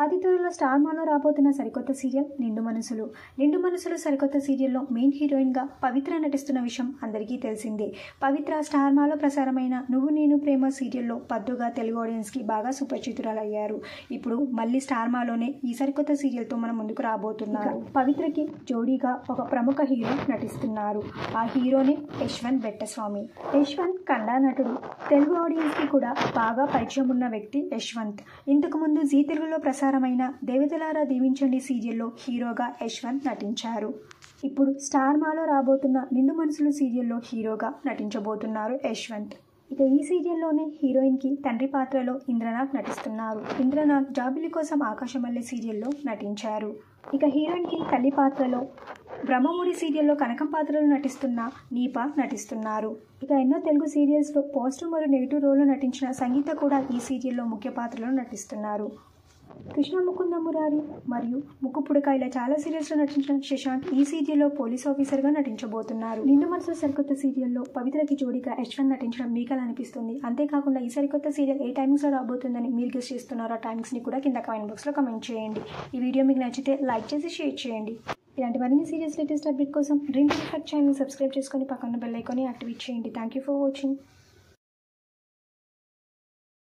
అతి త్వరలో స్టార్ మాలో రాబోతున్న సరికొత్త సీరియల్ నిండు మనసులు. నిండు మనసులు సరికొత్త సీరియల్లో మెయిన్ హీరోయిన్గా పవిత్ర నటిస్తున్న విషయం అందరికీ తెలిసిందే. పవిత్ర స్టార్ మాలో ప్రసారమైన నువ్వు నేను ప్రేమ సీరియల్లో పద్దుగా తెలుగు ఆడియన్స్కి బాగా సుపరిచితురాలయ్యారు. ఇప్పుడు మళ్ళీ స్టార్ మాలోనే ఈ సరికొత్త సీరియల్తో మన ముందుకు రాబోతున్నారు. పవిత్రకి జోడీగా ఒక ప్రముఖ హీరో నటిస్తున్నారు. ఆ హీరోనే యశ్వంత్ బెట్టస్వామి. యశ్వంత్ కన్నడ నటుడు. తెలుగు ఆడియన్స్కి కూడా బాగా పరిచయం ఉన్న వ్యక్తి యశ్వంత్. ఇంతకుముందు జీ తెలుగులో ప్రసారమైన దేవతలారా దీవించండి సీరియల్లో హీరోగా యశ్వంత్ నటించారు. ఇప్పుడు స్టార్ మాలో రాబోతున్న నిండు మనసులు సీరియల్లో హీరోగా నటించబోతున్నారు యశ్వంత్. ఇక ఈ సీరియల్లోనే హీరోయిన్కి తండ్రి పాత్రలో ఇంద్రనాగ్ నటిస్తున్నారు. ఇంద్రనాగ్ జాబిలి కోసం ఆకాశమల్లె సీరియల్లో నటించారు. ఇక హీరోయిన్కి తల్లి పాత్రలో బ్రహ్మముడి సీరియల్లో కనకం పాత్రలో నటిస్తున్న నీపా నటిస్తున్నారు. ఇక ఎన్నో తెలుగు సీరియల్స్లో పాజిటివ్ మరియు నెగిటివ్ రోల్లో నటించిన సంగీత కూడా ఈ సీరియల్లో ముఖ్య పాత్రలో నటిస్తున్నారు. కృష్ణ ముకుంద మురారి మరియు ముక్కు పుడక ఇలా చాలా సీరియల్స్లో నటించిన శశాంక్ ఈ సీరియల్లో పోలీస్ ఆఫీసర్గా నటించబోతున్నారు. నిండు మనసుల సరికొత్త సీరియల్లో పవిత్రకి జోడీగా యశ్వంత్ నటించడం మీకు ఎలా అనిపిస్తుంది? అంతేకాకుండా ఈ సరికొత్త సీరియల్ ఏ టైమింగ్స్లో రాబోతుందని మీరు గెస్ చేస్తున్నారు? ఆ టైమింగ్స్ని కూడా కింద కామెంట్ బాక్స్లో కమెంట్ చేయండి. ఈ వీడియో మీకు నచ్చితే లైక్ చేసి షేర్ చేయండి. ఇలాంటి మరిన్ని సీరియల్స్ లేటెస్ట్ అప్డేట్ కోసం డ్రీమ్ టీవీ ఛానల్ సబ్స్క్రైబ్ చేసుకొని పక్కన బెల్ ఐకాన్ని యాక్టివేట్ చేయండి. Thank you for watching.